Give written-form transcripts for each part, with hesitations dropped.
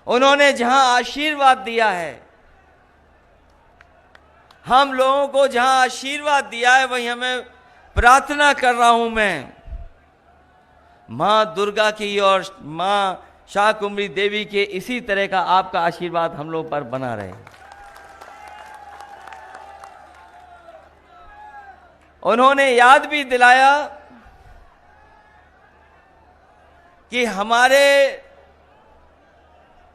उन्होंने जहां आशीर्वाद दिया है, हम लोगों को जहां आशीर्वाद दिया है, वहीं हमें प्रार्थना कर रहा हूं मैं, मां दुर्गा की और मां शाकंभरी देवी के इसी तरह का आपका आशीर्वाद हम लोग पर बना रहे। उन्होंने याद भी दिलाया कि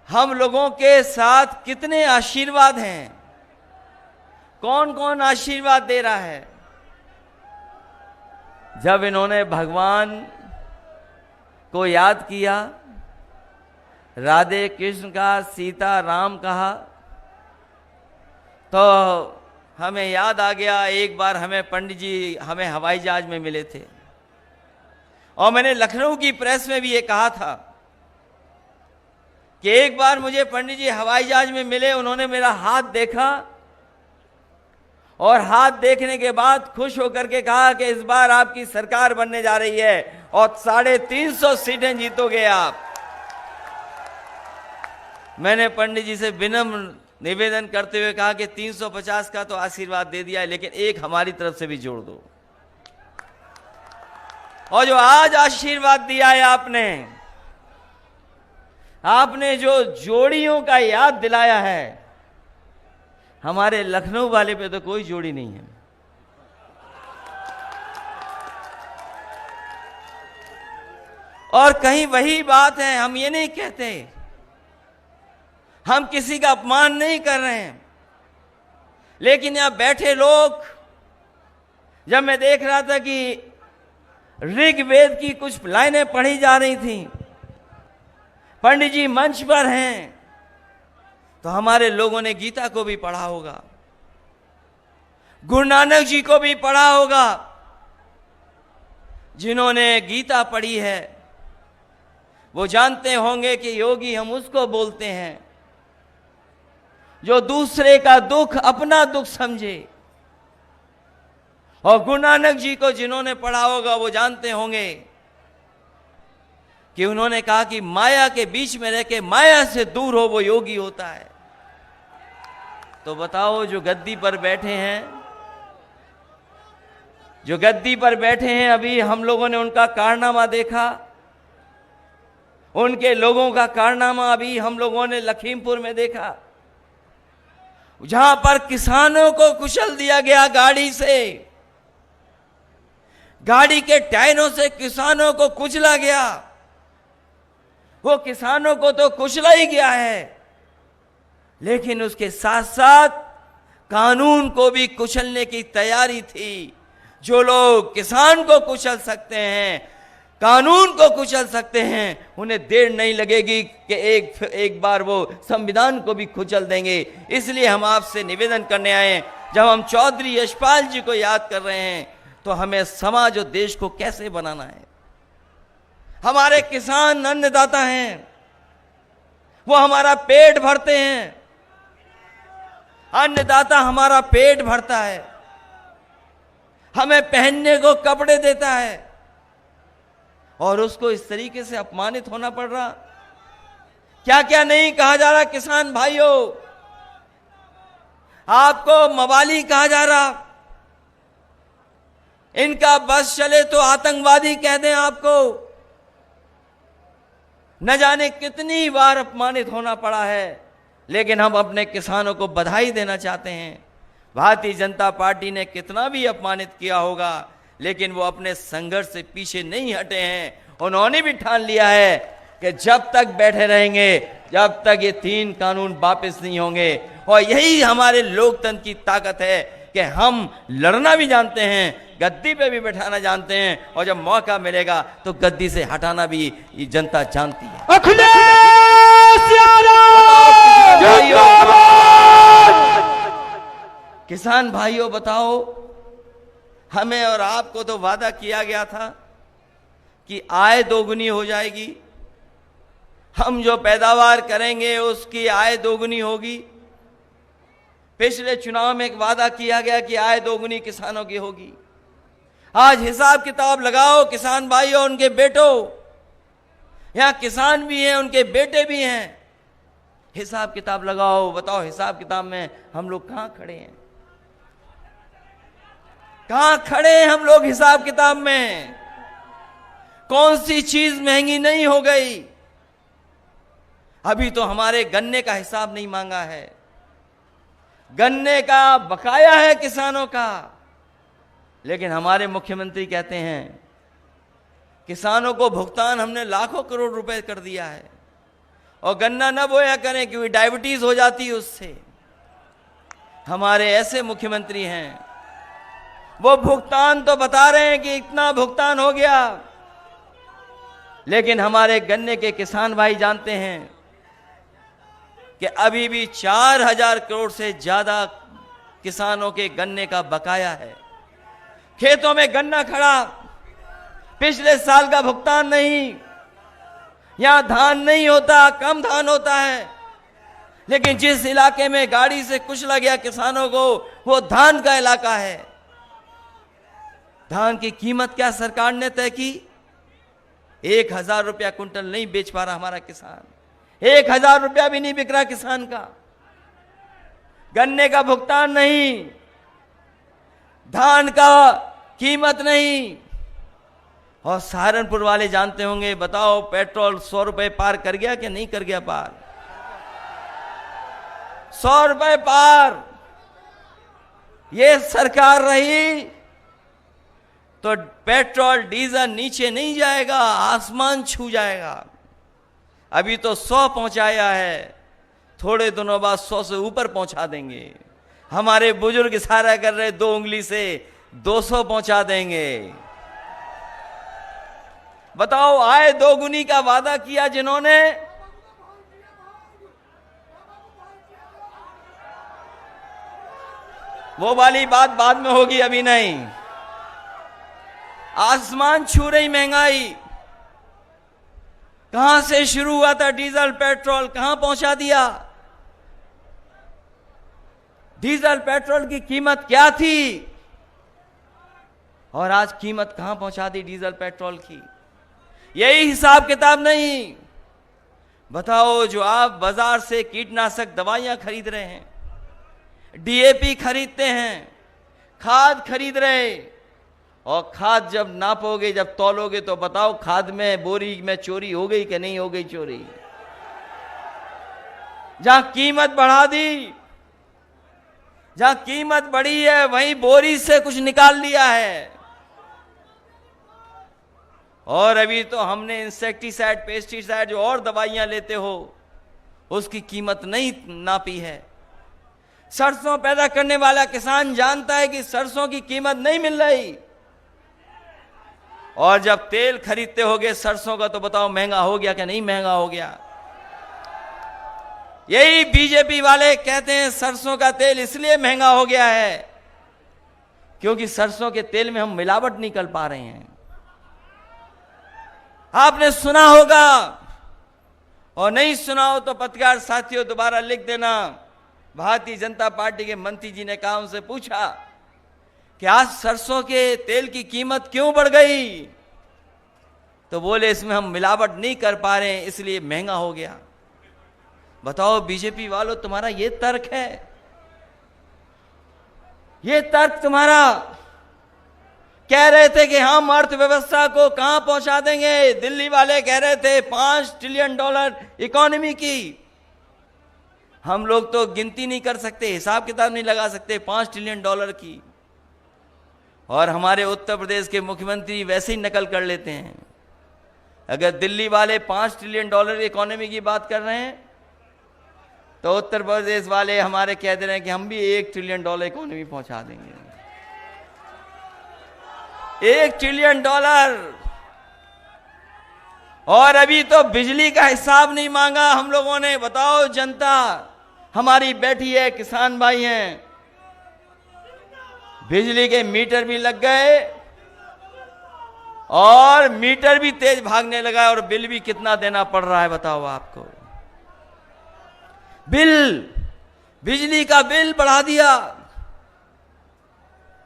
हम लोगों के साथ कितने आशीर्वाद हैं, कौन कौन आशीर्वाद दे रहा है। जब इन्होंने भगवान को याद किया, राधे कृष्ण का, सीता राम कहा, तो हमें याद आ गया, एक बार हमें पंडित जी हमें हवाई जहाज में मिले थे, और मैंने लखनऊ की प्रेस में भी ये कहा था कि एक बार मुझे पंडित जी हवाई जहाज में मिले, उन्होंने मेरा हाथ देखा और हाथ देखने के बाद खुश होकर के कहा कि इस बार आपकी सरकार बनने जा रही है और 350 सीटें जीतोगे आप। मैंने पंडित जी से विनम्र निवेदन करते हुए कहा कि 350 का तो आशीर्वाद दे दिया है, लेकिन एक हमारी तरफ से भी जोड़ दो। और जो आज आशीर्वाद दिया है आपने जो जोड़ियों का याद दिलाया है, हमारे लखनऊ वाले पे तो कोई जोड़ी नहीं है। और कहीं वही बात है, हम ये नहीं कहते, हम किसी का अपमान नहीं कर रहे हैं, लेकिन यहां बैठे लोग, जब मैं देख रहा था कि ऋग्वेद की कुछ लाइनें पढ़ी जा रही थी, पंडित जी मंच पर हैं, तो हमारे लोगों ने गीता को भी पढ़ा होगा, गुरु नानक जी को भी पढ़ा होगा। जिन्होंने गीता पढ़ी है वो जानते होंगे कि योगी हम उसको बोलते हैं जो दूसरे का दुख अपना दुख समझे। और गुरु नानक जी को जिन्होंने पढ़ा होगा वो जानते होंगे कि उन्होंने कहा कि माया के बीच में रह के माया से दूर हो वो योगी होता है। तो बताओ, जो गद्दी पर बैठे हैं, अभी हम लोगों ने उनका कारनामा देखा, उनके लोगों का कारनामा अभी हम लोगों ने लखीमपुर में देखा, जहां पर किसानों को कुचल दिया गया गाड़ी से, गाड़ी के टायरों से किसानों को कुचला गया। वो किसानों को तो कुचला ही गया है, लेकिन उसके साथ साथ कानून को भी कुचलने की तैयारी थी। जो लोग किसान को कुचल सकते हैं, कानून को कुचल सकते हैं, उन्हें देर नहीं लगेगी कि एक बार वो संविधान को भी कुचल देंगे। इसलिए हम आपसे निवेदन करने आए, जब हम चौधरी यशपाल जी को याद कर रहे हैं, तो हमें समाज और देश को कैसे बनाना है। हमारे किसान अन्नदाता हैं, वो हमारा पेट भरते हैं, अन्नदाता हमारा पेट भरता है, हमें पहनने को कपड़े देता है, और उसको इस तरीके से अपमानित होना पड़ रहा। क्या क्या नहीं कहा जा रहा किसान भाइयों, आपको मवाली कहा जा रहा, इनका बस चले तो आतंकवादी कह दें आपको। न जाने कितनी बार अपमानित होना पड़ा है, लेकिन हम अपने किसानों को बधाई देना चाहते हैं। भारतीय जनता पार्टी ने कितना भी अपमानित किया होगा, लेकिन वो अपने संघर्ष से पीछे नहीं हटे हैं। उन्होंने भी ठान लिया है कि जब तक बैठे रहेंगे, जब तक ये 3 कानून वापस नहीं होंगे। और यही हमारे लोकतंत्र की ताकत है कि हम लड़ना भी जानते हैं, गद्दी पे भी बैठाना जानते हैं, और जब मौका मिलेगा तो गद्दी से हटाना भी ये जनता जानती है। किसान भाइयों बताओ, हमें और आपको तो वादा किया गया था कि आय दोगुनी हो जाएगी, हम जो पैदावार करेंगे उसकी आय दोगुनी होगी। पिछले चुनाव में एक वादा किया गया कि आय दोगुनी किसानों की होगी। आज हिसाब किताब लगाओ किसान भाइयों, उनके बेटों, यहां किसान भी हैं, उनके बेटे भी हैं, हिसाब किताब लगाओ, बताओ हिसाब किताब में हम लोग कहां खड़े हैं? कहां खड़े हैं हम लोग हिसाब किताब में? कौन सी चीज महंगी नहीं हो गई? अभी तो हमारे गन्ने का हिसाब नहीं मांगा है, गन्ने का बकाया है किसानों का, लेकिन हमारे मुख्यमंत्री कहते हैं किसानों को भुगतान हमने लाखों करोड़ रुपए कर दिया है और गन्ना न बोया करें क्योंकि डायबिटीज हो जाती है उससे। हमारे ऐसे मुख्यमंत्री हैं, वो भुगतान तो बता रहे हैं कि इतना भुगतान हो गया, लेकिन हमारे गन्ने के किसान भाई जानते हैं कि अभी भी 4000 करोड़ से ज्यादा किसानों के गन्ने का बकाया है। खेतों में गन्ना खड़ा, पिछले साल का भुगतान नहीं। यहां धान नहीं होता, कम धान होता है, लेकिन जिस इलाके में गाड़ी से कुचला गया किसानों को, वो धान का इलाका है। धान की कीमत क्या सरकार ने तय की? 1000 रुपया कुंटल नहीं बेच पा रहा हमारा किसान, 1000 रुपया भी नहीं बिक रहा किसान का। गन्ने का भुगतान नहीं, धान का कीमत नहीं। और सहारनपुर वाले जानते होंगे, बताओ पेट्रोल 100 रुपए पार कर गया कि नहीं कर गया पार? 100 रुपए पार। ये सरकार रही तो पेट्रोल डीजल नीचे नहीं जाएगा, आसमान छू जाएगा। अभी तो 100 पहुंचाया है, थोड़े दिनों बाद 100 से ऊपर पहुंचा देंगे। हमारे बुजुर्ग इशारा कर रहे 2 उंगली से 200 पहुंचा देंगे। बताओ, आय दोगुनी का वादा किया जिन्होंने, वो वाली बात बाद में होगी, अभी नहीं। आसमान छू रही महंगाई। कहां से शुरू हुआ था डीजल पेट्रोल, कहां पहुंचा दिया? डीजल पेट्रोल की कीमत क्या थी और आज कीमत कहां पहुंचा दी डीजल पेट्रोल की? यही हिसाब किताब नहीं। बताओ, जो आप बाजार से कीटनाशक दवाइयां खरीद रहे हैं, डीएपी खरीदते हैं, खाद खरीद रहे, और खाद जब नापोगे, जब तौलोगे, तो बताओ खाद में, बोरी में चोरी हो गई कि नहीं हो गई चोरी? जहां कीमत बढ़ा दी, जहां कीमत बढ़ी है, वहीं बोरी से कुछ निकाल लिया है। और अभी तो हमने इंसेक्टिसाइड, पेस्टिसाइड, जो और दवाइयां लेते हो, उसकी कीमत नहीं नापी है। सरसों पैदा करने वाला किसान जानता है कि सरसों की कीमत नहीं मिल रही, और जब तेल खरीदते होगे सरसों का, तो बताओ महंगा हो गया कि नहीं महंगा हो गया? यही बीजेपी वाले कहते हैं सरसों का तेल इसलिए महंगा हो गया है क्योंकि सरसों के तेल में हम मिलावट नहीं कर पा रहे हैं। आपने सुना होगा, और नहीं सुना हो तो पत्रकार साथियों दोबारा लिख देना। भारतीय जनता पार्टी के मंत्री जी ने कहा, उनसे पूछा कि आज सरसों के तेल की कीमत क्यों बढ़ गई? तो बोले इसमें हम मिलावट नहीं कर पा रहे हैं इसलिए महंगा हो गया। बताओ बीजेपी वालों, तुम्हारा ये तर्क है? ये तर्क तुम्हारा? कह रहे थे कि हम अर्थव्यवस्था को कहां पहुंचा देंगे, दिल्ली वाले कह रहे थे $5 ट्रिलियन इकोनॉमी की। हम लोग तो गिनती नहीं कर सकते, हिसाब किताब नहीं लगा सकते $5 ट्रिलियन की, और हमारे उत्तर प्रदेश के मुख्यमंत्री वैसे ही नकल कर लेते हैं। अगर दिल्ली वाले $5 ट्रिलियन इकोनॉमी की बात कर रहे हैं, तो उत्तर प्रदेश वाले हमारे कह दे रहे हैं कि हम भी $1 ट्रिलियन इकोनॉमी पहुंचा देंगे। $1 ट्रिलियन। और अभी तो बिजली का हिसाब नहीं मांगा हम लोगों ने। बताओ, जनता हमारी बैठी है, किसान भाई हैं, बिजली के मीटर भी लग गए और मीटर भी तेज भागने लगा, और बिल भी कितना देना पड़ रहा है बताओ आपको? बिल, बिजली का बिल बढ़ा दिया,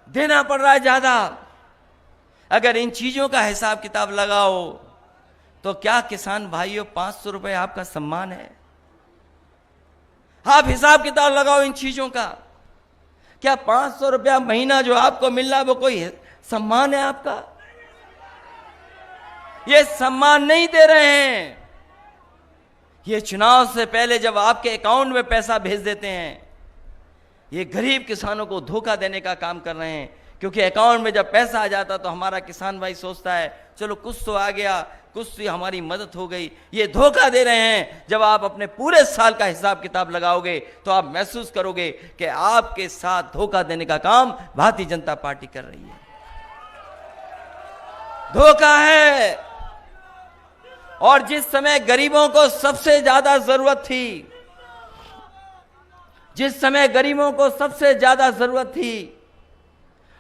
देना पड़ रहा है ज्यादा। अगर इन चीजों का हिसाब किताब लगाओ तो क्या किसान भाइयों 500 रुपए आपका सम्मान है? आप हिसाब किताब लगाओ इन चीजों का। क्या 500 रुपया महीना जो आपको मिल रहा है वो कोई सम्मान है आपका? ये सम्मान नहीं दे रहे हैं। ये चुनाव से पहले जब आपके अकाउंट में पैसा भेज देते हैं, ये गरीब किसानों को धोखा देने का काम कर रहे हैं। क्योंकि अकाउंट में जब पैसा आ जाता तो हमारा किसान भाई सोचता है चलो कुछ तो आ गया, कुछ तो हमारी मदद हो गई। ये धोखा दे रहे हैं। जब आप अपने पूरे साल का हिसाब किताब लगाओगे तो आप महसूस करोगे कि आपके साथ धोखा देने का काम भारतीय जनता पार्टी कर रही है। धोखा है। और जिस समय गरीबों को सबसे ज्यादा जरूरत थी, जिस समय गरीबों को सबसे ज्यादा जरूरत थी,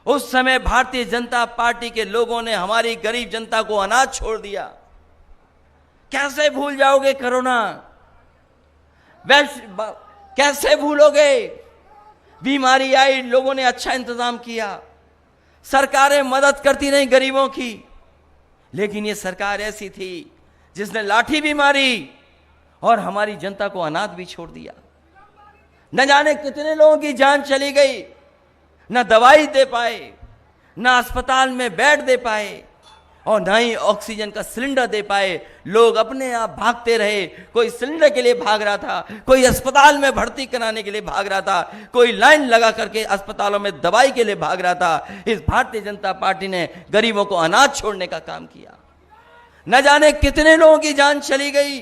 उस समय भारतीय जनता पार्टी के लोगों ने हमारी गरीब जनता को अनाज छोड़ दिया। कैसे भूल जाओगे कोरोना? कैसे भूलोगे? बीमारी आई, लोगों ने अच्छा इंतजाम किया, सरकारें मदद करती रही गरीबों की। लेकिन ये सरकार ऐसी थी जिसने लाठी भी मारी और हमारी जनता को अनाथ भी छोड़ दिया। न जाने कितने लोगों की जान चली गई, न दवाई दे पाए, न अस्पताल में बेड दे पाए और न ही ऑक्सीजन का सिलेंडर दे पाए। लोग अपने आप भागते रहे। कोई सिलेंडर के लिए भाग रहा था, कोई अस्पताल में भर्ती कराने के लिए भाग रहा था, कोई लाइन लगा करके अस्पतालों में दवाई के लिए भाग रहा था। इस भारतीय जनता पार्टी ने गरीबों को अनाज छोड़ने का काम किया। न जाने कितने लोगों की जान चली गई,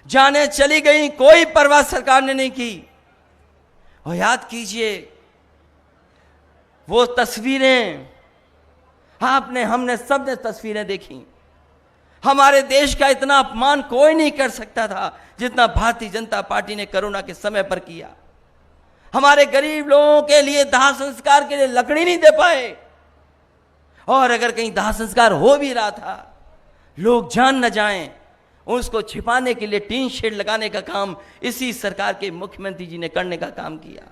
जाने चली गई, कोई परवाह सरकार ने नहीं की। और याद कीजिए वो तस्वीरें, आपने, हमने, सबने तस्वीरें देखी। हमारे देश का इतना अपमान कोई नहीं कर सकता था जितना भारतीय जनता पार्टी ने कोरोना के समय पर किया। हमारे गरीब लोगों के लिए दाह संस्कार के लिए लकड़ी नहीं दे पाए, और अगर कहीं दाह संस्कार हो भी रहा था, लोग जान न जाएं, उसको छिपाने के लिए टीन शेड लगाने का काम इसी सरकार के मुख्यमंत्री जी ने करने का काम किया।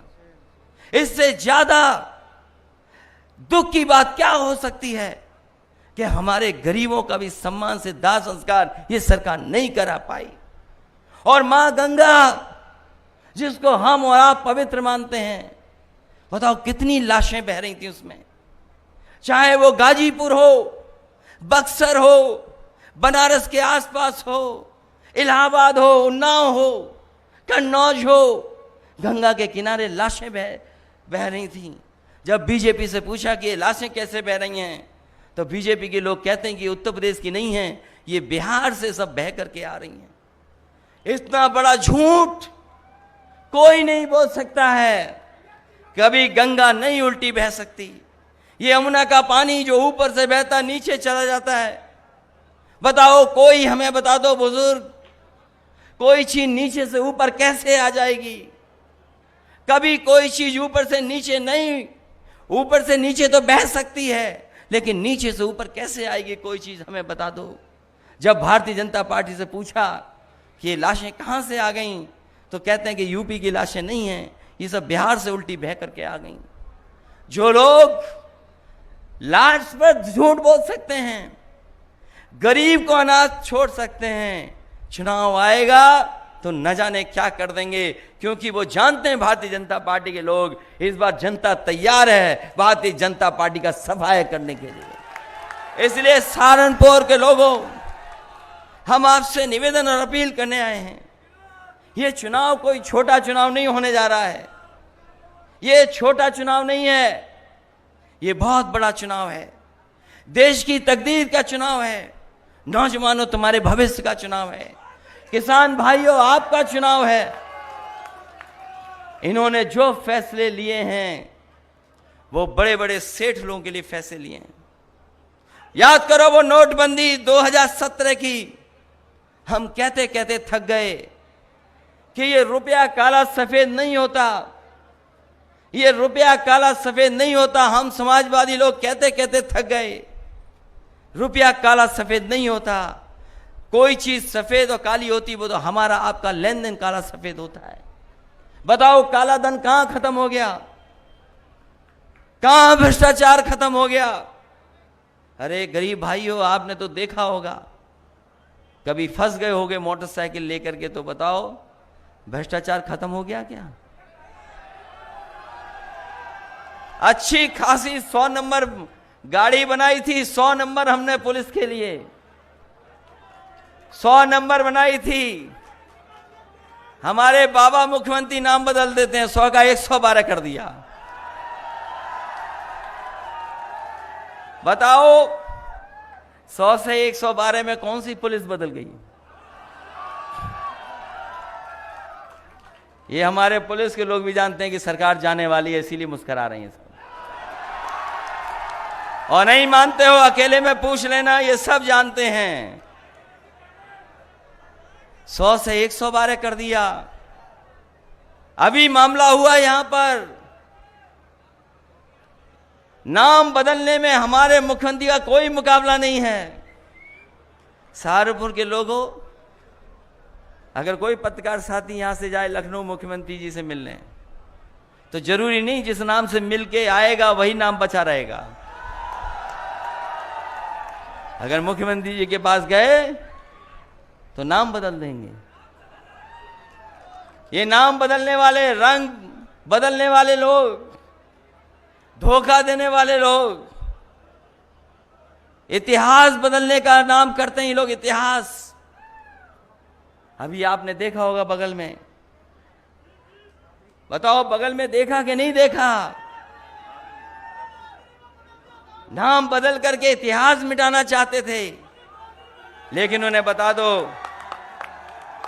इससे ज्यादा दुख की बात क्या हो सकती है कि हमारे गरीबों का भी सम्मान से दाह संस्कार ये सरकार नहीं करा पाई। और मां गंगा, जिसको हम और आप पवित्र मानते हैं, बताओ कितनी लाशें बह रही थी उसमें। चाहे वो गाजीपुर हो, बक्सर हो, बनारस के आसपास हो, इलाहाबाद हो, उन्नाव हो, कन्नौज हो, गंगा के किनारे लाशें बह रही थी। जब बीजेपी से पूछा कि ये लाशें कैसे बह रही हैं, तो बीजेपी के लोग कहते हैं कि उत्तर प्रदेश की नहीं हैं, ये बिहार से सब बह करके आ रही हैं। इतना बड़ा झूठ कोई नहीं बोल सकता है। कभी गंगा नहीं उल्टी बह सकती। ये यमुना का पानी जो ऊपर से बहता नीचे चला जाता है। बताओ, कोई हमें बता दो बुजुर्ग, कोई चीज नीचे से ऊपर कैसे आ जाएगी? कभी कोई चीज ऊपर से नीचे नहीं, ऊपर से नीचे तो बह सकती है, लेकिन नीचे से ऊपर कैसे आएगी कोई चीज, हमें बता दो। जब भारतीय जनता पार्टी से पूछा कि ये लाशें कहां से आ गईं, तो कहते हैं कि यूपी की लाशें नहीं हैं, ये सब बिहार से उल्टी बह करके आ गईं। जो लोग लाश पर झूठ बोल सकते हैं, गरीब को अनाज छोड़ सकते हैं, चुनाव आएगा तो न जाने क्या कर देंगे। क्योंकि वो जानते हैं भारतीय जनता पार्टी के लोग, इस बार जनता तैयार है भारतीय जनता पार्टी का सफाया करने के लिए। इसलिए सहारनपुर के लोगों, हम आपसे निवेदन और अपील करने आए हैं। ये चुनाव कोई छोटा चुनाव नहीं होने जा रहा है। ये छोटा चुनाव नहीं है, ये बहुत बड़ा चुनाव है। देश की तकदीर का चुनाव है। नौजवानों, तुम्हारे भविष्य का चुनाव है। किसान भाइयों, आपका चुनाव है। इन्होंने जो फैसले लिए हैं वो बड़े बड़े सेठ लोगों के लिए फैसले लिए हैं। याद करो वो नोटबंदी 2017 की, हम कहते कहते थक गए कि ये रुपया काला सफेद नहीं होता, ये रुपया काला सफेद नहीं होता। हम समाजवादी लोग कहते कहते थक गए, रुपया काला सफेद नहीं होता। कोई चीज सफेद और काली होती वो तो हमारा आपका लेन देन काला सफेद होता है। बताओ, काला धन कहां खत्म हो गया? कहां भ्रष्टाचार खत्म हो गया? अरे गरीब भाइयों, आपने तो देखा होगा, कभी फंस गए होगे मोटरसाइकिल लेकर के, तो बताओ भ्रष्टाचार खत्म हो गया क्या? अच्छी खासी 100 नंबर गाड़ी बनाई थी, 100 नंबर हमने पुलिस के लिए 100 नंबर बनाई थी। हमारे बाबा मुख्यमंत्री नाम बदल देते हैं, 100 का 112 कर दिया। बताओ 100 से 112 में कौन सी पुलिस बदल गई? ये हमारे पुलिस के लोग भी जानते हैं कि सरकार जाने वाली है, इसीलिए मुस्कुरा रही है सब। और नहीं मानते हो, अकेले में पूछ लेना, ये सब जानते हैं। 100 से 112 कर दिया। अभी मामला हुआ यहां पर, नाम बदलने में हमारे मुख्यमंत्री का कोई मुकाबला नहीं है। सहारनपुर के लोगों, अगर कोई पत्रकार साथी यहां से जाए लखनऊ मुख्यमंत्री जी से मिलने, तो जरूरी नहीं जिस नाम से मिल के आएगा वही नाम बचा रहेगा। अगर मुख्यमंत्री जी के पास गए तो नाम बदल देंगे। ये नाम बदलने वाले, रंग बदलने वाले लोग, धोखा देने वाले लोग, इतिहास बदलने का नाम करते हैं ये लोग, इतिहास। अभी आपने देखा होगा बगल में, बताओ बगल में देखा कि नहीं देखा? नाम बदल करके इतिहास मिटाना चाहते थे, लेकिन उन्हें बता दो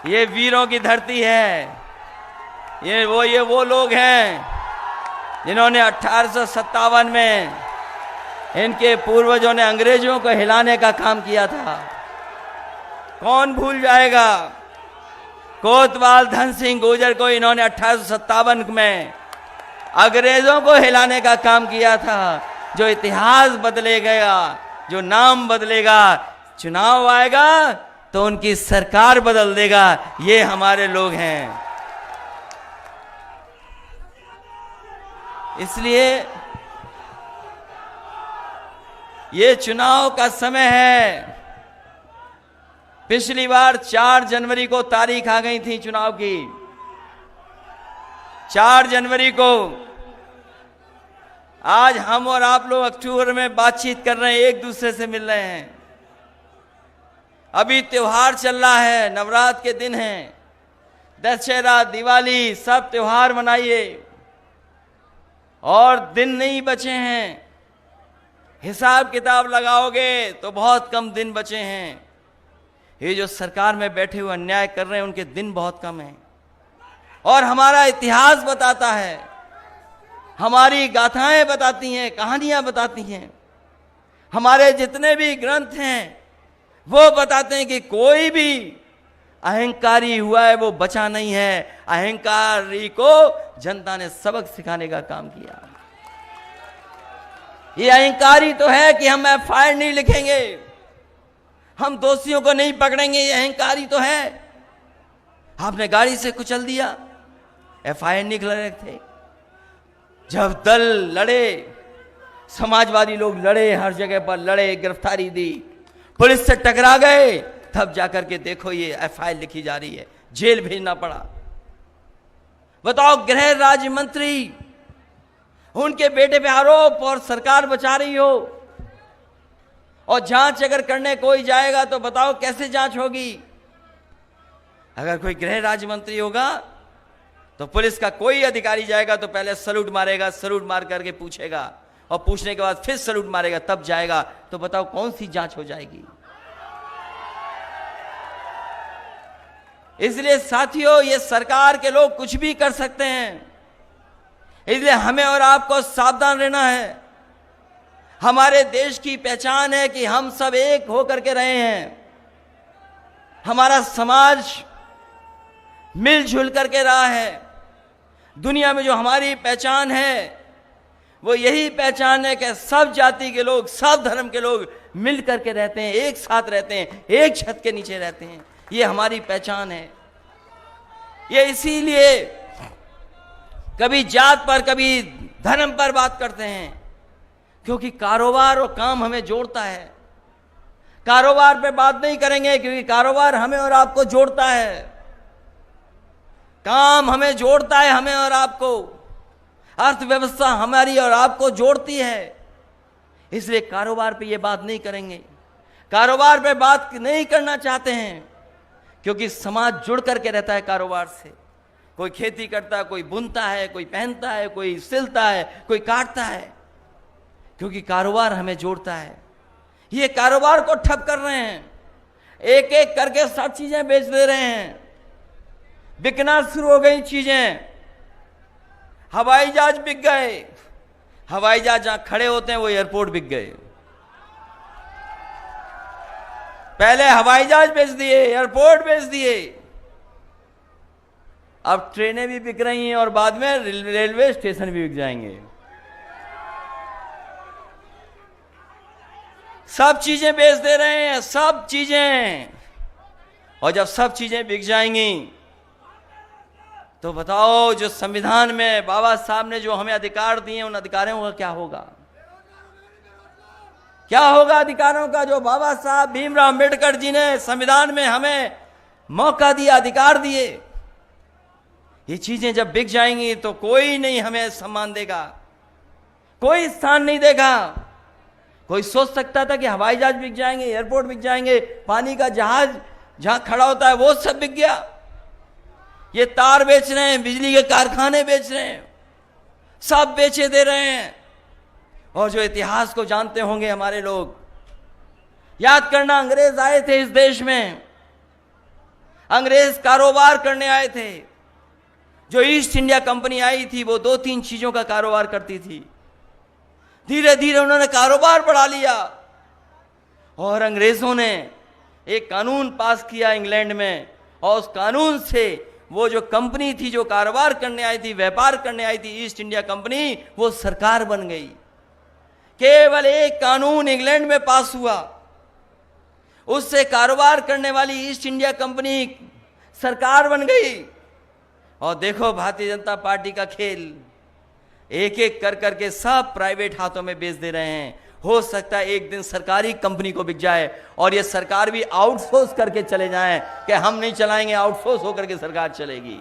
ये वीरों की धरती है। ये वो लोग हैं जिन्होंने 1857 में इनके पूर्वजों ने अंग्रेजों को हिलाने का काम किया था। कौन भूल जाएगा? कोतवाल धन सिंह गुर्जर को इन्होंने 1857 में अंग्रेजों को हिलाने का काम किया था। जो इतिहास बदलेगा, जो नाम बदलेगा, चुनाव आएगा तो उनकी सरकार बदल देगा। ये हमारे लोग हैं। इसलिए ये चुनाव का समय है। पिछली बार 4 जनवरी को तारीख आ गई थी चुनाव की, 4 जनवरी को। आज हम और आप लोग अक्टूबर में बातचीत कर रहे हैं, एक दूसरे से मिल रहे हैं। अभी त्योहार चल रहा है, नवरात्र के दिन हैं, दशहरा, दिवाली, सब त्योहार मनाइए। और दिन नहीं बचे हैं, हिसाब किताब लगाओगे तो बहुत कम दिन बचे हैं। ये जो सरकार में बैठे हुए अन्याय कर रहे हैं उनके दिन बहुत कम हैं। और हमारा इतिहास बताता है, हमारी गाथाएं बताती हैं, कहानियां बताती हैं, हमारे जितने भी ग्रंथ हैं वो बताते हैं कि कोई भी अहंकारी हुआ है वो बचा नहीं है। अहंकारी को जनता ने सबक सिखाने का काम किया। ये अहंकारी तो है कि हम एफआईआर नहीं लिखेंगे, हम दोषियों को नहीं पकड़ेंगे, ये अहंकारी तो है। आपने गाड़ी से कुचल दिया, एफआईआर नहीं रहे थे। जब दल लड़े, समाजवादी लोग लड़े, हर जगह पर लड़े, गिरफ्तारी दी, पुलिस से टकरा गए, तब जाकर के देखो ये एफआईआर लिखी जा रही है, जेल भेजना पड़ा। बताओ, गृह राज्य मंत्री, उनके बेटे पे आरोप और सरकार बचा रही हो, और जांच अगर करने कोई जाएगा तो बताओ कैसे जांच होगी? अगर कोई गृह राज्य मंत्री होगा तो पुलिस का कोई अधिकारी जाएगा तो पहले सलूट मारेगा, सलूट मार करके पूछेगा, और पूछने के बाद फिर सलूट मारेगा, तब जाएगा। तो बताओ कौन सी जांच हो जाएगी? इसलिए साथियों, ये सरकार के लोग कुछ भी कर सकते हैं, इसलिए हमें और आपको सावधान रहना है। हमारे देश की पहचान है कि हम सब एक होकर के रहे हैं, हमारा समाज मिलजुल करके रहा है। दुनिया में जो हमारी पहचान है वो यही पहचान है कि सब जाति के लोग, सब धर्म के लोग मिल करके रहते हैं, एक साथ रहते हैं, एक छत के नीचे रहते हैं। ये हमारी पहचान है। ये इसीलिए कभी जात पर, कभी धर्म पर बात करते हैं, क्योंकि कारोबार और काम हमें जोड़ता है। कारोबार पे बात नहीं करेंगे क्योंकि कारोबार हमें और आपको जोड़ता है। काम हमें जोड़ता है, हमें और आपको। अर्थव्यवस्था हमारी और आपको जोड़ती है। इसलिए कारोबार पे ये बात नहीं करेंगे, कारोबार पे बात नहीं करना चाहते हैं, क्योंकि समाज जुड़ करके रहता है कारोबार से। कोई खेती करता है, कोई बुनता है, कोई पहनता है, कोई सिलता है, कोई काटता है, क्योंकि कारोबार हमें जोड़ता है। ये कारोबार को ठप कर रहे हैं, एक एक करके सब चीजें बेच दे रहे हैं, बिकना शुरू हो गई चीजें। हवाई जहाज बिक गए, हवाई जहाज जहां खड़े होते हैं वो एयरपोर्ट बिक गए। पहले हवाई जहाज बेच दिए, एयरपोर्ट बेच दिए, अब ट्रेनें भी बिक रही हैं और बाद में रेलवे स्टेशन भी बिक जाएंगे। सब चीजें बेच दे रहे हैं, सब चीजें। और जब सब चीजें बिक जाएंगी तो बताओ, जो संविधान में बाबा साहब ने जो हमें अधिकार दिए, उन अधिकारों का क्या होगा? क्या होगा अधिकारों का जो बाबा साहब भीमराव अंबेडकर जी ने संविधान में हमें मौका दिया, अधिकार दिए? ये चीजें जब बिक जाएंगी तो कोई नहीं हमें सम्मान देगा, कोई स्थान नहीं देगा। कोई सोच सकता था कि हवाई जहाज बिक जाएंगे, एयरपोर्ट बिक जाएंगे, पानी का जहाज जहां खड़ा होता है वो सब बिक गया। ये तार बेच रहे हैं, बिजली के कारखाने बेच रहे हैं, सब बेचे दे रहे हैं। और जो इतिहास को जानते होंगे हमारे लोग, याद करना, अंग्रेज आए थे इस देश में, अंग्रेज कारोबार करने आए थे। जो ईस्ट इंडिया कंपनी आई थी वो 2-3 चीजों का कारोबार करती थी। धीरे धीरे उन्होंने कारोबार बढ़ा लिया और अंग्रेजों ने एक कानून पास किया इंग्लैंड में, और उस कानून से वो जो कंपनी थी, जो कारोबार करने आई थी, व्यापार करने आई थी, ईस्ट इंडिया कंपनी, वो सरकार बन गई। केवल एक कानून इंग्लैंड में पास हुआ, उससे कारोबार करने वाली ईस्ट इंडिया कंपनी सरकार बन गई। और देखो भारतीय जनता पार्टी का खेल, एक एक कर करके सब प्राइवेट हाथों में बेच दे रहे हैं। हो सकता है एक दिन सरकारी कंपनी को बिक जाए और ये सरकार भी आउटसोर्स करके चले जाएं कि हम नहीं चलाएंगे, आउटसोर्स होकर के सरकार चलेगी।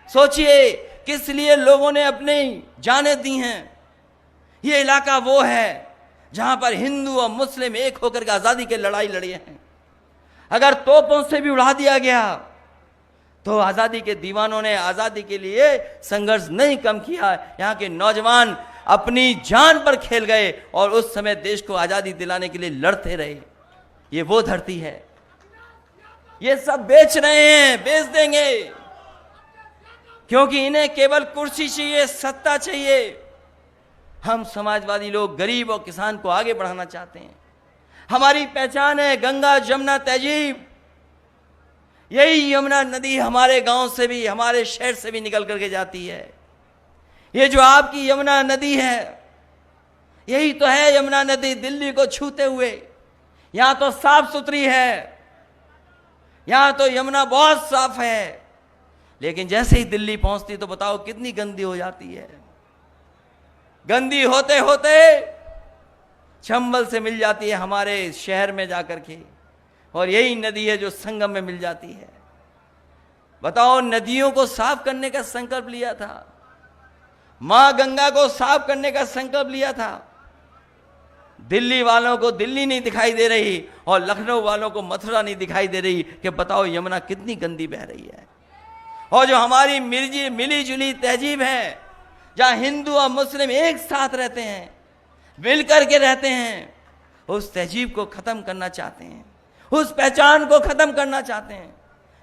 सोचिए किस लिए लोगों ने अपनी जानें दी हैं। ये इलाका वो है जहां पर हिंदू और मुस्लिम एक होकर के आजादी की लड़ाई लड़ी है। अगर तोपों से भी उड़ा दिया गया तो आजादी के दीवानों ने आजादी के लिए संघर्ष नहीं कम किया। यहाँ के नौजवान अपनी जान पर खेल गए और उस समय देश को आजादी दिलाने के लिए लड़ते रहे। ये वो धरती है। ये सब बेच रहे हैं, बेच देंगे, क्योंकि इन्हें केवल कुर्सी चाहिए, सत्ता चाहिए। हम समाजवादी लोग गरीब और किसान को आगे बढ़ाना चाहते हैं। हमारी पहचान है गंगा जमुना तहजीब। यही यमुना नदी हमारे गांव से भी, हमारे शहर से भी निकल करके जाती है। ये जो आपकी यमुना नदी है, यही तो है यमुना नदी, दिल्ली को छूते हुए। यहां तो साफ सुथरी है, यहां तो यमुना बहुत साफ है, लेकिन जैसे ही दिल्ली पहुंचती तो बताओ कितनी गंदी हो जाती है। गंदी होते होते चंबल से मिल जाती है हमारे शहर में जाकर के, और यही नदी है जो संगम में मिल जाती है। बताओ, नदियों को साफ करने का संकल्प लिया था, मां गंगा को साफ करने का संकल्प लिया था। दिल्ली वालों को दिल्ली नहीं दिखाई दे रही और लखनऊ वालों को मथुरा नहीं दिखाई दे रही कि बताओ यमुना कितनी गंदी बह रही है। और जो हमारी मिली जुली तहजीब है, जहां हिंदू और मुस्लिम एक साथ रहते हैं, मिल करके रहते हैं, उस तहजीब को खत्म करना चाहते हैं, उस पहचान को खत्म करना चाहते हैं।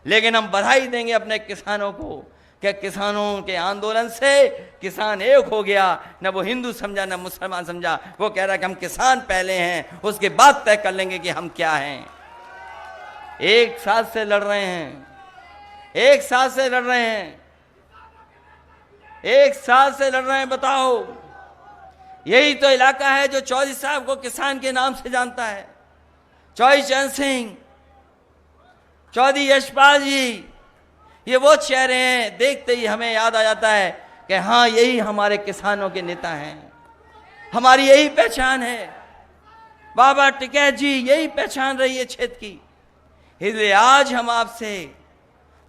लेकिन हम बधाई देंगे अपने किसानों को कि किसानों के आंदोलन से किसान एक हो गया। न वो हिंदू समझा, न मुसलमान समझा। वो कह रहा है कि हम किसान पहले हैं, उसके बाद तय कर लेंगे कि हम क्या हैं। एक साथ से लड़ रहे हैं, एक साथ से लड़ रहे हैं, एक साथ से लड़ रहे हैं। बताओ, यही तो इलाका है जो चौधरी साहब को किसान के नाम से जानता है। चौधरी चरण सिंह, चौधरी यशपाल जी, ये वो चेहरे हैं, देखते ही हमें याद आ जाता है कि हाँ, यही हमारे किसानों के नेता हैं, हमारी यही पहचान है। बाबा टिकैत जी, यही पहचान रही है क्षेत्र की। इसलिए आज हम आपसे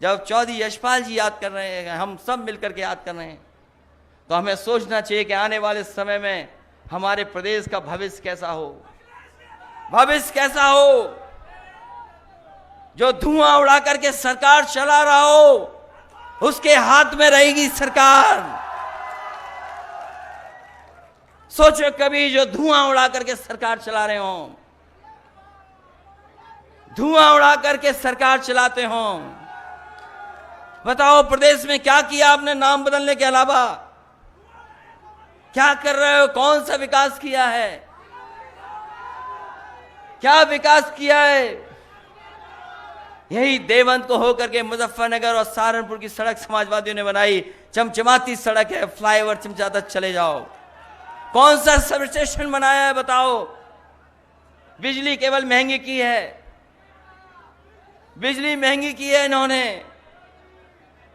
जब चौधरी यशपाल जी याद कर रहे हैं, हम सब मिलकर के याद कर रहे हैं, तो हमें सोचना चाहिए कि आने वाले समय में हमारे प्रदेश का भविष्य कैसा हो, भविष्य कैसा हो। जो धुआं उड़ा करके सरकार चला रहा हो, उसके हाथ में रहेगी सरकार। सोचो कभी जो धुआं उड़ा करके सरकार चला रहे हो, धुआं उड़ा करके सरकार चलाते हो, बताओ प्रदेश में क्या किया आपने नाम बदलने के अलावा? क्या कर रहे हो? कौन सा विकास किया है? क्या विकास किया है? यही देवंत को होकर के मुजफ्फरनगर और सहारनपुर की सड़क समाजवादियों ने बनाई, चमचमाती सड़क है, फ्लाईओवर चमचाता चले जाओ। कौन सा सब स्टेशन बनाया है बताओ? बिजली केवल महंगी की है, बिजली महंगी की है इन्होंने।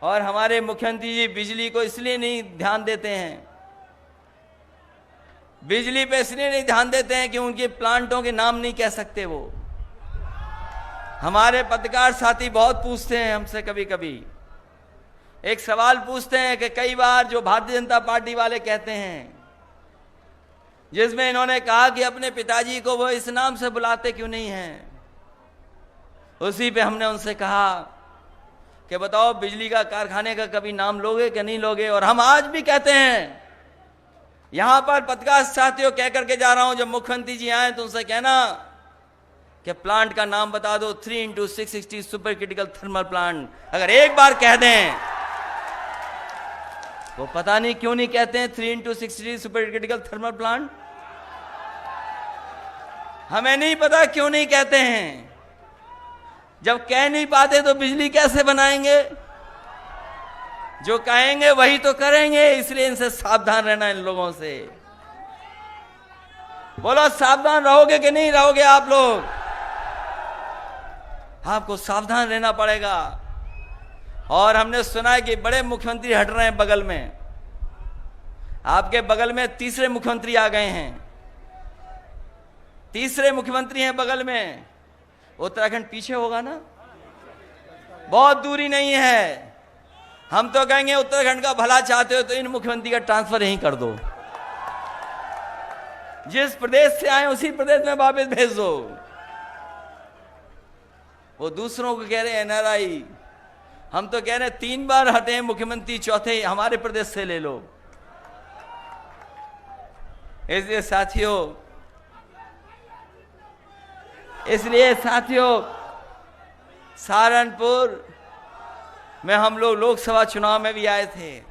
और हमारे मुख्यमंत्री जी बिजली को इसलिए नहीं ध्यान देते हैं, बिजली पे इसलिए नहीं ध्यान देते हैं कि उनके प्लांटों के नाम नहीं कह सकते वो। हमारे पत्रकार साथी बहुत पूछते हैं हमसे, कभी कभी एक सवाल पूछते हैं कि कई बार जो भारतीय जनता पार्टी वाले कहते हैं, जिसमें इन्होंने कहा कि अपने पिताजी को वो इस नाम से बुलाते क्यों नहीं हैं। उसी पे हमने उनसे कहा कि बताओ बिजली का कारखाने का कभी नाम लोगे कि नहीं लोगे? और हम आज भी कहते हैं, यहां पर पत्रकार साथियों कह करके जा रहा हूं, जब मुख्यमंत्री जी आए तो उनसे कहना कि प्लांट का नाम बता दो, 3x660 super critical thermal plant. अगर एक बार कह दें, वो पता नहीं क्यों नहीं कहते हैं 3x660 super critical thermal plant, हमें नहीं पता क्यों नहीं कहते हैं। जब कह नहीं पाते तो बिजली कैसे बनाएंगे? जो कहेंगे वही तो करेंगे, इसलिए इनसे सावधान रहना, इन लोगों से। बोलो सावधान रहोगे कि नहीं रहोगे आप लोग? आपको सावधान रहना पड़ेगा। और हमने सुना है कि बड़े मुख्यमंत्री हट रहे हैं बगल में, आपके बगल में तीसरे मुख्यमंत्री आ गए हैं, तीसरे मुख्यमंत्री हैं बगल में। उत्तराखंड पीछे होगा ना, बहुत दूरी नहीं है। हम तो कहेंगे उत्तराखंड का भला चाहते हो तो इन मुख्यमंत्री का ट्रांसफर यहीं कर दो, जिस प्रदेश से आए उसी प्रदेश में वापस भेज दो। वो दूसरों को कह रहे हैं एनआरआई, हम तो कह रहे हैं 3 बार हटे हैं मुख्यमंत्री, चौथे हमारे प्रदेश से ले लो। इसलिए साथियों सहारनपुर में हम लोग लोकसभा चुनाव में भी आए थे,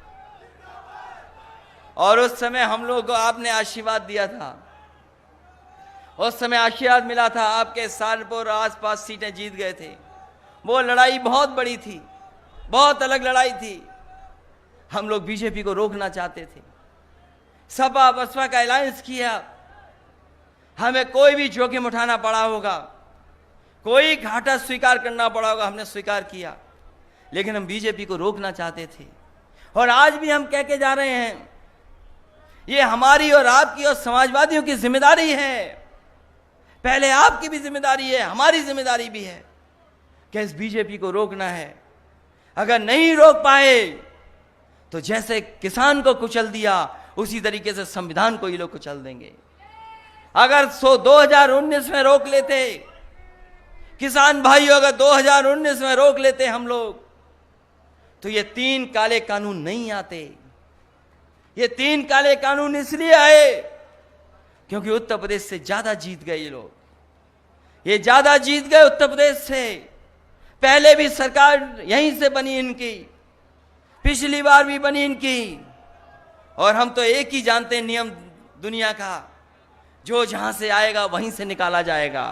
और उस समय हम लोग को आपने आशीर्वाद दिया था, उस समय आशीर्वाद मिला था, आपके सहारनपुर और आसपास सीटें जीत गए थे। वो लड़ाई बहुत बड़ी थी, बहुत अलग लड़ाई थी। हम लोग बीजेपी को रोकना चाहते थे, सपा बसपा का अलायंस किया, हमें कोई भी जोखिम उठाना पड़ा होगा, कोई घाटा स्वीकार करना पड़ा होगा, हमने स्वीकार किया। लेकिन हम बीजेपी को रोकना चाहते थे, और आज भी हम कह के जा रहे हैं, ये हमारी और आपकी और समाजवादियों की जिम्मेदारी है। पहले आपकी भी जिम्मेदारी है, हमारी जिम्मेदारी भी है कि इस बीजेपी को रोकना है। अगर नहीं रोक पाए तो जैसे किसान को कुचल दिया, उसी तरीके से संविधान को ये लोग कुचल देंगे। अगर 2019 में रोक लेते किसान भाइयों, अगर 2019 में रोक लेते हम लोग, तो ये 3 काले कानून नहीं आते। ये 3 काले कानून इसलिए आए क्योंकि उत्तर प्रदेश से ज्यादा जीत गए ये लोग, ये ज्यादा जीत गए उत्तर प्रदेश से। पहले भी सरकार यहीं से बनी इनकी, पिछली बार भी बनी इनकी। और हम तो एक ही जानते हैं नियम दुनिया का, जो जहां से आएगा वहीं से निकाला जाएगा।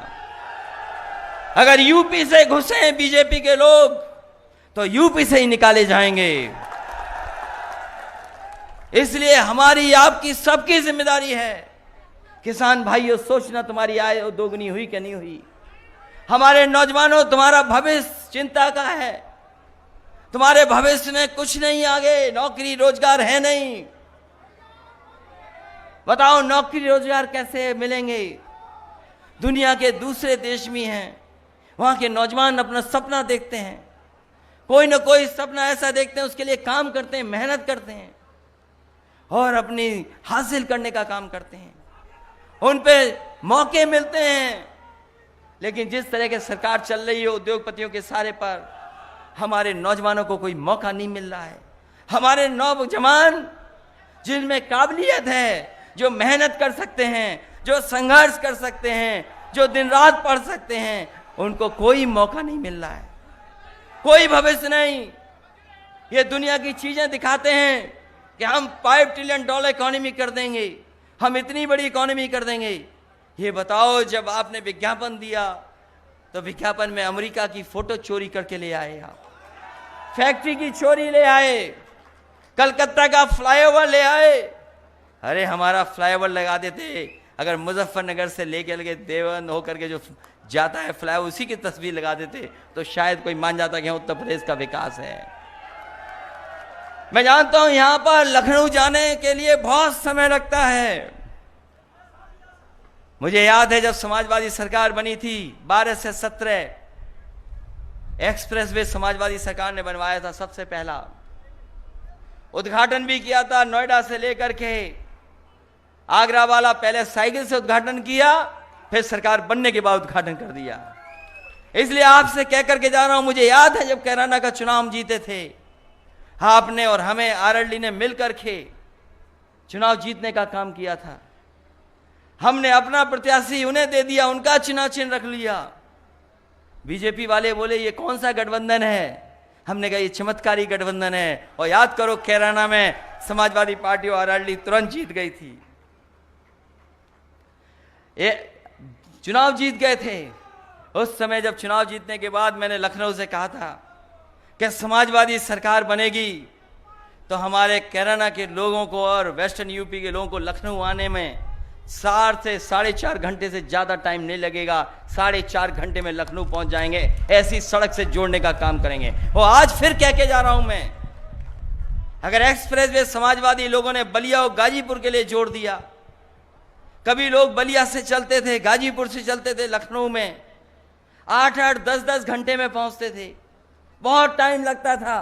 अगर यूपी से घुसे बीजेपी के लोग तो यूपी से ही निकाले जाएंगे। इसलिए हमारी, आपकी, सबकी जिम्मेदारी है। किसान भाइयों, सोचना तुम्हारी आय दोगुनी हुई कि नहीं हुई। हमारे नौजवानों, तुम्हारा भविष्य चिंता का है, तुम्हारे भविष्य में कुछ नहीं, आगे नौकरी रोजगार है नहीं। बताओ नौकरी रोजगार कैसे मिलेंगे? दुनिया के दूसरे देश में हैं, वहां के नौजवान अपना सपना देखते हैं, कोई ना कोई सपना ऐसा देखते हैं, उसके लिए काम करते हैं, मेहनत करते हैं और अपनी हासिल करने का काम करते हैं। उन पे मौके मिलते हैं, लेकिन जिस तरह की सरकार चल रही है उद्योगपतियों के सारे पर, हमारे नौजवानों को कोई मौका नहीं मिल रहा है। हमारे नौजवान जिनमें काबिलियत है, जो मेहनत कर सकते हैं, जो संघर्ष कर सकते हैं, जो दिन रात पढ़ सकते हैं, उनको कोई मौका नहीं मिल रहा है, कोई भविष्य नहीं। ये दुनिया की चीजें दिखाते हैं कि हम $5 ट्रिलियन इकोनॉमी कर देंगे, हम इतनी बड़ी इकोनॉमी कर देंगे। ये बताओ, जब आपने विज्ञापन दिया तो विज्ञापन में अमेरिका की फोटो चोरी करके ले आए, आप फैक्ट्री की चोरी ले आए, कलकत्ता का फ्लाईओवर ले आए। अरे हमारा फ्लाईओवर लगा देते, अगर मुजफ्फरनगर से लेकर के देवबंद होकर के जो जाता है फ्लाईओवर, उसी की तस्वीर लगा देते तो शायद कोई मान जाता कि उत्तर प्रदेश का विकास है। मैं जानता हूं यहां पर लखनऊ जाने के लिए बहुत समय लगता है। मुझे याद है जब समाजवादी सरकार बनी थी 12 से 17 एक्सप्रेसवे समाजवादी सरकार ने बनवाया था, सबसे पहला उद्घाटन भी किया था। नोएडा से लेकर के आगरा वाला पहले साइकिल से उद्घाटन किया, फिर सरकार बनने के बाद उद्घाटन कर दिया। इसलिए आपसे कह करके जा रहा हूं, मुझे याद है जब कैराना का चुनाव हम जीते थे, आपने और हमें आरएलडी ने मिलकर के चुनाव जीतने का काम किया था। हमने अपना प्रत्याशी उन्हें दे दिया, उनका चुनाव चिन्ह रख लिया। बीजेपी वाले बोले ये कौन सा गठबंधन है? हमने कहा ये चमत्कारी गठबंधन है। और याद करो कैराना में समाजवादी पार्टी और आरएलडी तुरंत जीत गई थी, ये चुनाव जीत गए थे। उस समय जब चुनाव जीतने के बाद मैंने लखनऊ से कहा था कि समाजवादी सरकार बनेगी तो हमारे कैराना के लोगों को और वेस्टर्न यूपी के लोगों को लखनऊ आने में 4 से 4.5 घंटे से ज्यादा टाइम नहीं लगेगा। 4.5 घंटे में लखनऊ पहुंच जाएंगे, ऐसी सड़क से जोड़ने का काम करेंगे। और आज फिर कह के जा रहा हूं मैं, अगर एक्सप्रेसवे समाजवादी लोगों ने बलिया और गाजीपुर के लिए जोड़ दिया, कभी लोग बलिया से चलते थे, गाजीपुर से चलते थे, लखनऊ में 8-8, 10-10 घंटे में पहुंचते थे, बहुत टाइम लगता था,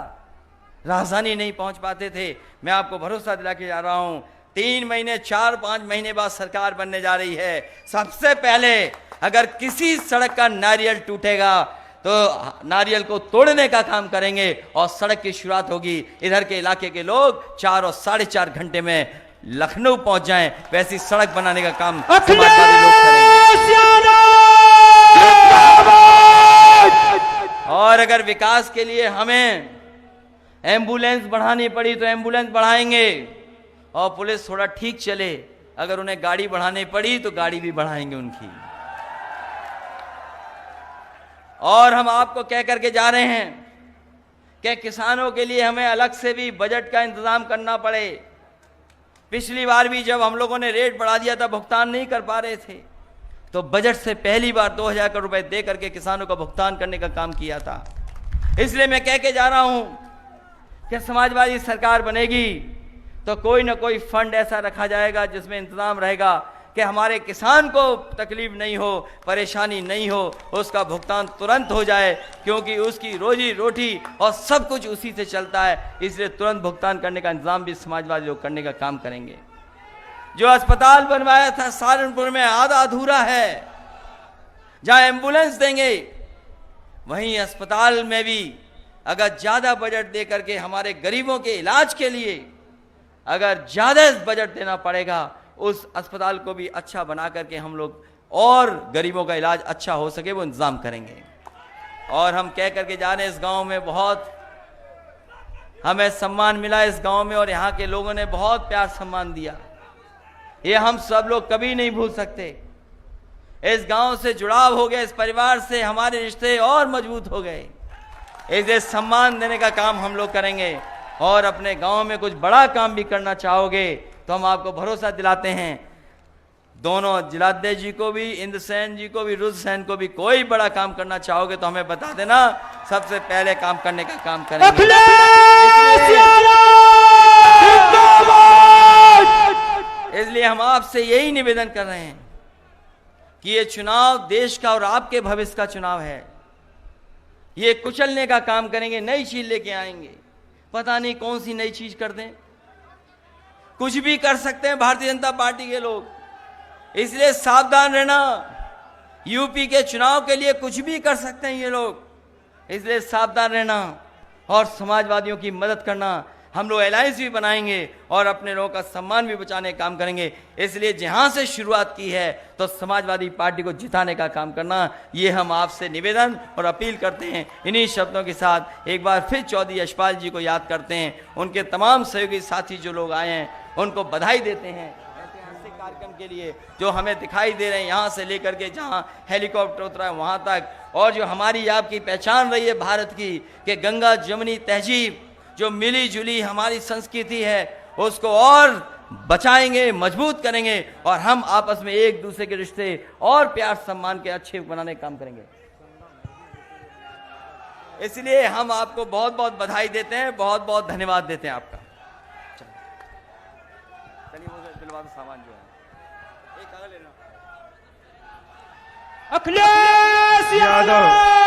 राजधानी नहीं पहुंच पाते थे। मैं आपको भरोसा दिला के जा रहा हूं, 3 महीने 4-5 महीने बाद सरकार बनने जा रही है। सबसे पहले अगर किसी सड़क का नारियल टूटेगा तो नारियल को तोड़ने का काम करेंगे और सड़क की शुरुआत होगी। इधर के इलाके के लोग 4 और 4.5 घंटे में लखनऊ पहुंच जाएं, वैसी सड़क बनाने का काम समाजवादी लोग करेंगे। और अगर विकास के लिए हमें एम्बुलेंस बढ़ानी पड़ी तो एम्बुलेंस बढ़ाएंगे, और पुलिस थोड़ा ठीक चले, अगर उन्हें गाड़ी बढ़ानी पड़ी तो गाड़ी भी बढ़ाएंगे उनकी। और हम आपको कह करके जा रहे हैं कि किसानों के लिए हमें अलग से भी बजट का इंतजाम करना पड़े। पिछली बार भी जब हम लोगों ने रेट बढ़ा दिया था, भुगतान नहीं कर पा रहे थे, तो बजट से पहली बार 2000 करोड़ रुपए दे करके किसानों का भुगतान करने का काम किया था। इसलिए मैं कह के जा रहा हूं कि समाजवादी सरकार बनेगी तो कोई ना कोई फंड ऐसा रखा जाएगा जिसमें इंतजाम रहेगा कि हमारे किसान को तकलीफ नहीं हो, परेशानी नहीं हो, उसका भुगतान तुरंत हो जाए, क्योंकि उसकी रोजी रोटी और सब कुछ उसी से चलता है। इसलिए तुरंत भुगतान करने का इंतजाम भी समाजवादी लोग करने का काम करेंगे। जो अस्पताल बनवाया था सहारनपुर में आधा अधूरा है, जहां एम्बुलेंस देंगे वहीं अस्पताल में भी अगर ज्यादा बजट दे करके हमारे गरीबों के इलाज के लिए अगर ज्यादा बजट देना पड़ेगा, उस अस्पताल को भी अच्छा बना करके हम लोग और गरीबों का इलाज अच्छा हो सके वो इंतजाम करेंगे। और हम कह करके जा रहे हैं, इस गांव में बहुत हमें सम्मान मिला, इस गांव में, और यहाँ के लोगों ने बहुत प्यार सम्मान दिया, ये हम सब लोग कभी नहीं भूल सकते। इस गांव से जुड़ाव हो गया, इस परिवार से हमारे रिश्ते और मजबूत हो गए। इसे सम्मान देने का काम हम लोग करेंगे। और अपने गांव में कुछ बड़ा काम भी करना चाहोगे तो हम आपको भरोसा दिलाते हैं, दोनों जिलाध्यक्ष जी को भी, इंद्रसेन जी को भी, रुद्रसेन को भी, कोई बड़ा काम करना चाहोगे तो हमें बता देना, सबसे पहले काम करने का काम करेंगे। इसलिए हम आपसे यही निवेदन कर रहे हैं कि ये चुनाव देश का और आपके भविष्य का चुनाव है। ये कुचलने का काम करेंगे, नई चीज लेके आएंगे, पता नहीं कौन सी नई चीज कर दें। कुछ भी कर सकते हैं भारतीय जनता पार्टी के लोग, इसलिए सावधान रहना। यूपी के चुनाव के लिए कुछ भी कर सकते हैं ये लोग, इसलिए सावधान रहना और समाजवादियों की मदद करना। हम लोग अलायंस भी बनाएंगे और अपने लोगों का सम्मान भी बचाने का काम करेंगे। इसलिए जहां से शुरुआत की है तो समाजवादी पार्टी को जिताने का काम करना, ये हम आपसे निवेदन और अपील करते हैं। इन्हीं शब्दों के साथ एक बार फिर चौधरी यशपाल जी को याद करते हैं, उनके तमाम सहयोगी साथी जो लोग आए हैं उनको बधाई देते हैं ऐतिहासिक कार्यक्रम के लिए जो हमें दिखाई दे रहे हैं, यहाँ से लेकर के जहाँ हेलीकॉप्टर उतरा है वहाँ तक, और जो हमारी आपकी पहचान रही है भारत की कि गंगा जमुनी तहजीब जो मिली जुली हमारी संस्कृति है उसको और बचाएंगे, मजबूत करेंगे और हम आपस में एक दूसरे के रिश्ते और प्यार सम्मान के अच्छे बनाने का काम करेंगे। इसलिए हम आपको बहुत बहुत बधाई देते हैं, बहुत बहुत धन्यवाद देते हैं आपका। चलिए वो दिलवा दो सामान जो है, एक कागज लेना। अखिलेश यादव।